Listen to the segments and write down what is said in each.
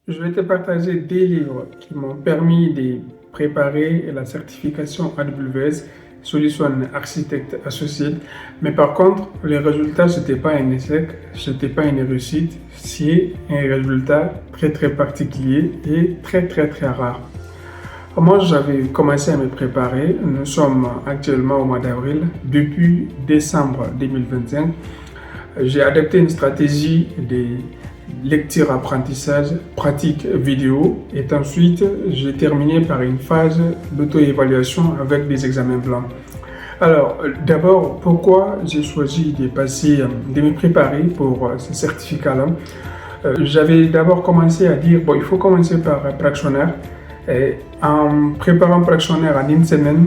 Je vais te partager des livres qui m'ont permis de préparer la certification AWS Solution Architect Associate. Mais par contre, les résultats, ce n'était pas un échec, ce n'était pas une réussite, c'est un résultat très particulier et très rare. Moi, j'avais commencé à me préparer. Nous sommes actuellement au mois d'avril. Depuis décembre 2025, j'ai adopté une stratégie de lecture-apprentissage, pratique vidéo, et ensuite j'ai terminé par une phase d'auto-évaluation avec des examens blancs. Alors, d'abord, pourquoi j'ai choisi de me préparer pour ce certificat-là? J'avais d'abord commencé à dire, bon, il faut commencer par Fractionnaire. Et en préparant Fractionnaire en une semaine,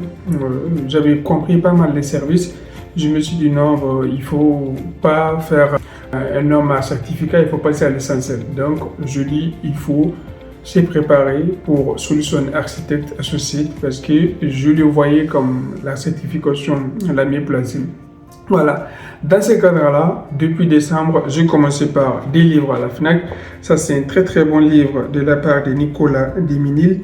j'avais compris pas mal les services. Je me suis dit non, il ne faut pas faire un homme à certificat, il faut passer à l'essentiel. Donc, je dis, il faut se préparer pour Solution Architect Associate parce que je le voyais comme la certification la mieux placée. Voilà, dans ce cadre-là, depuis décembre, j'ai commencé par des livres à la FNAC. Ça, c'est un très bon livre de la part de Nicolas Deminil.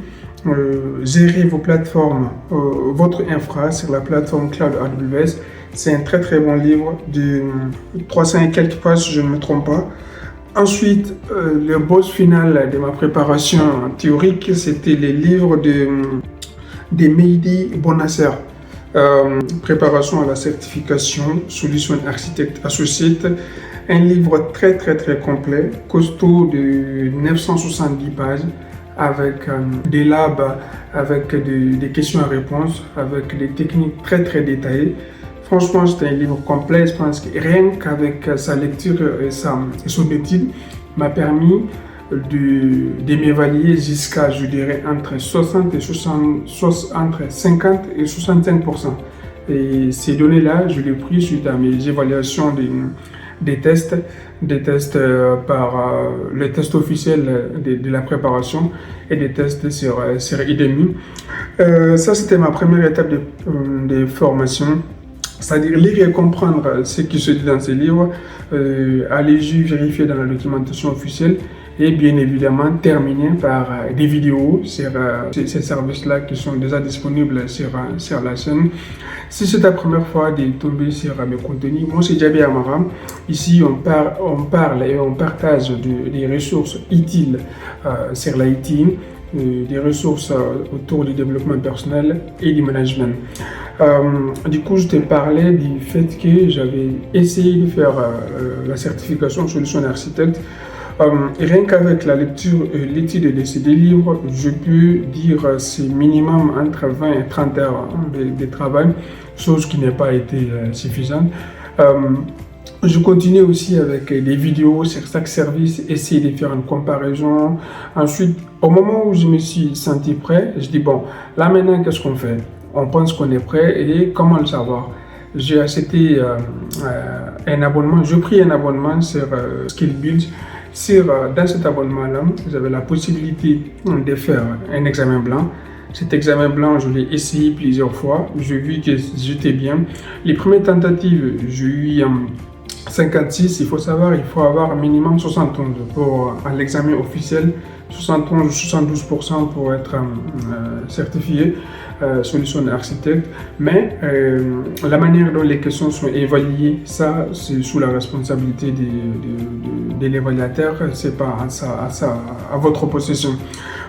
Gérer vos plateformes, votre infra sur la plateforme Cloud AWS. C'est un très bon livre de 300 et quelques pages, si je ne me trompe pas. Ensuite, le boss final de ma préparation théorique, c'était les livres de Mehdi Bonasser. Préparation à la certification Solution Architect Associate. Un livre très complet, costaud de 970 pages, avec des labs, avec des questions et réponses, avec des techniques très détaillées. Franchement, c'était un livre complet. Je pense que rien qu'avec sa lecture et son étude m'a permis de m'évaluer jusqu'à, je dirais, entre 50 et 65%. Et ces données-là, je les ai prises suite à mes évaluations des tests par les tests officiels de la préparation et des tests sur Udemy. Ça, c'était ma première étape de formation. C'est-à-dire lire et comprendre ce qui se dit dans ces livres, aller vérifier dans la documentation officielle et bien évidemment terminer par des vidéos sur ces services-là qui sont déjà disponibles sur la chaîne. Si c'est ta première fois de tomber sur mes contenus, moi c'est Djaby Amara. Ici on parle et on partage des ressources utiles sur l'IT, des ressources autour du développement personnel et du management. Du coup, je te parlais du fait que j'avais essayé de faire la certification Solution Architect. Rien qu'avec la lecture et l'étude de ces deux livres, je peux dire c'est minimum entre 20 et 30 heures de travail, chose qui n'a pas été suffisante. Je continue aussi avec des vidéos sur chaque service, essayer de faire une comparaison. Ensuite, au moment où je me suis senti prêt, je dis bon, là maintenant, qu'est-ce qu'on fait? On pense qu'on est prêt et comment le savoir? J'ai acheté un abonnement, j'ai pris un abonnement sur SkillBuild. Dans cet abonnement-là, j'avais la possibilité de faire un examen blanc. Cet examen blanc, je l'ai essayé plusieurs fois. J'ai vu que j'étais bien. Les premières tentatives, j'ai eu 56. Il faut savoir, il faut avoir minimum 71 pour l'examen officiel, 71 ou 72% pour être certifié Solution Architect. Mais la manière dont les questions sont évaluées, ça, c'est sous la responsabilité de l'évaluateur, c'est pas à votre possession.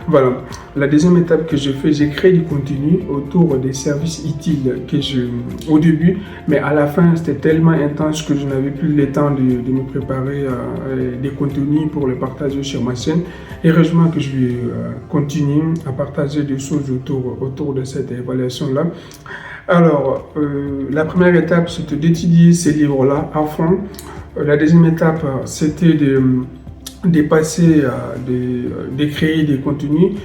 Voilà. La deuxième étape que j'ai fait, j'ai créé du contenu autour des services utiles au début, mais à la fin, c'était tellement intense que je n'avais plus le temps de me préparer des contenus pour les partager sur ma chaîne. Heureusement que je vais continuer à partager des choses autour de cette évaluation-là. Alors, la première étape, c'était d'étudier ces livres-là à fond. La deuxième étape, c'était de créer des contenus.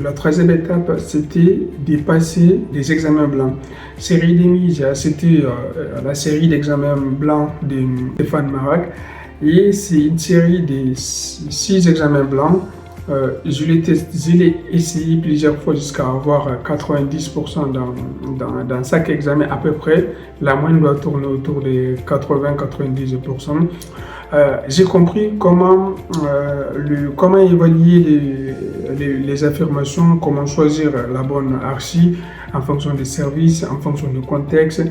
La troisième étape, c'était de passer des examens blancs. Série Udemy, j'ai acheté la série d'examens blancs de Stéphane Marac et c'est une série de 6 examens blancs. Je l'ai essayé plusieurs fois jusqu'à avoir 90% dans chaque examen à peu près. La moyenne doit tourner autour de 80-90%. j'ai compris comment évaluer les affirmations, comment choisir la bonne archi en fonction des services, en fonction du contexte.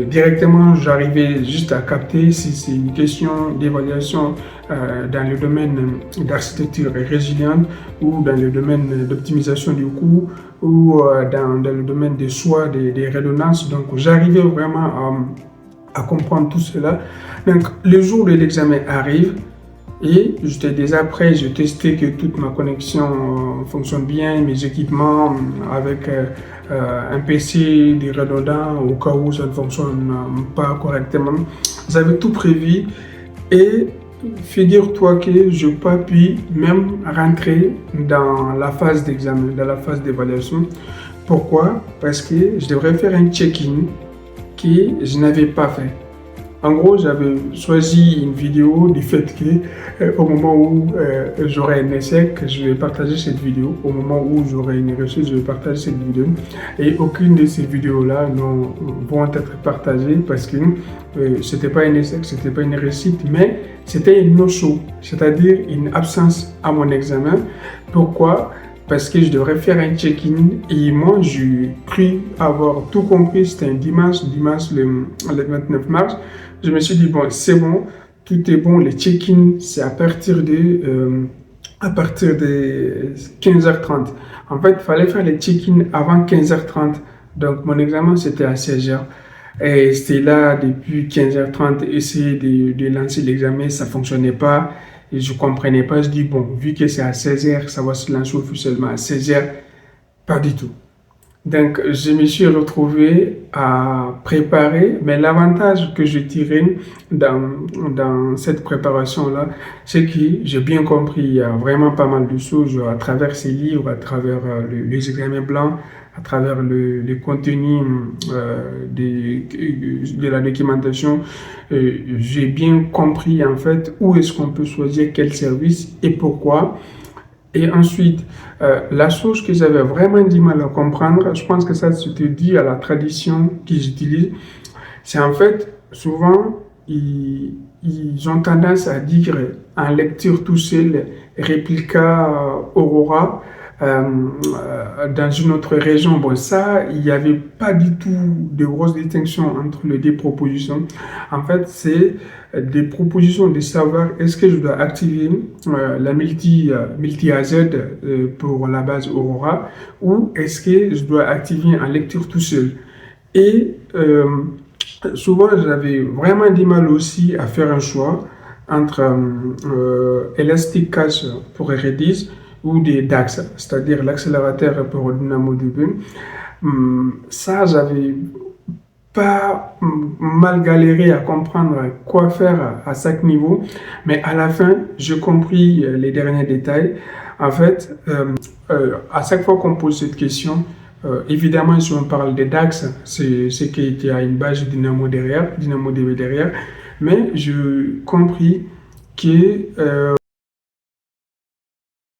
Directement, j'arrivais juste à capter si c'est une question d'évaluation dans le domaine d'architecture résiliente ou dans le domaine d'optimisation du coût ou dans le domaine des choix des redondances. Donc, j'arrivais vraiment à comprendre tout cela. Donc, le jour de l'examen arrive et j'étais déjà prêt, j'ai testé que toute ma connexion fonctionne bien, mes équipements avec un PC, des redondants au cas où ça ne fonctionne pas correctement. J'avais tout prévu et figure-toi que je n'ai pas pu même rentrer dans la phase d'examen, dans la phase d'évaluation. Pourquoi? Parce que je devrais faire un check-in que je n'avais pas fait. En gros, j'avais choisi une vidéo du fait que au moment où j'aurai un échec, je vais partager cette vidéo. Au moment où j'aurai une réussite, je vais partager cette vidéo. Et aucune de ces vidéos-là vont être partagées parce que c'était pas un échec, c'était pas une réussite, mais c'était une no-show, c'est-à-dire une absence à mon examen. Pourquoi? Parce que je devrais faire un check-in et moi, j'ai cru avoir tout compris. C'était un dimanche le 29 mars. Je me suis dit, bon, c'est bon, tout est bon. Le check-in, c'est à partir de 15h30. En fait, il fallait faire le check-in avant 15h30. Donc, mon examen, c'était à 16h. Et c'était là depuis 15h30, essayer de lancer l'examen, ça ne fonctionnait pas. Et je ne comprenais pas. Je dis, bon, vu que c'est à 16h, ça va se lancer officiellement à 16h. Pas du tout. Donc, je me suis retrouvé à préparer, mais l'avantage que je tirais dans cette préparation-là, c'est que j'ai bien compris, il y a vraiment pas mal de choses à travers ces livres, à travers les examens blancs, à travers le contenu de la documentation. J'ai bien compris en fait où est-ce qu'on peut choisir quel service et pourquoi. Et ensuite, la chose que j'avais vraiment du mal à comprendre, je pense que ça se dit à la tradition qu'ils utilisent, c'est en fait, souvent, ils ont tendance à dire en lecture tout seul, réplica Aurora, dans une autre région. Bon, ça, il n'y avait pas du tout de grosse distinction entre les deux propositions. En fait, c'est des propositions de savoir est-ce que je dois activer la multi-AZ pour la base Aurora ou est-ce que je dois activer en lecture tout seul. Et souvent, j'avais vraiment du mal aussi à faire un choix entre Elastic Cache pour Redis ou des DAX, c'est-à-dire l'accélérateur pour DynamoDB. Ça, j'avais pas mal galéré à comprendre quoi faire à chaque niveau, mais à la fin, j'ai compris les derniers détails. En fait, à chaque fois qu'on pose cette question, évidemment, si on parle des DAX, c'est qu'il y a une base DynamoDB derrière, mais j'ai compris que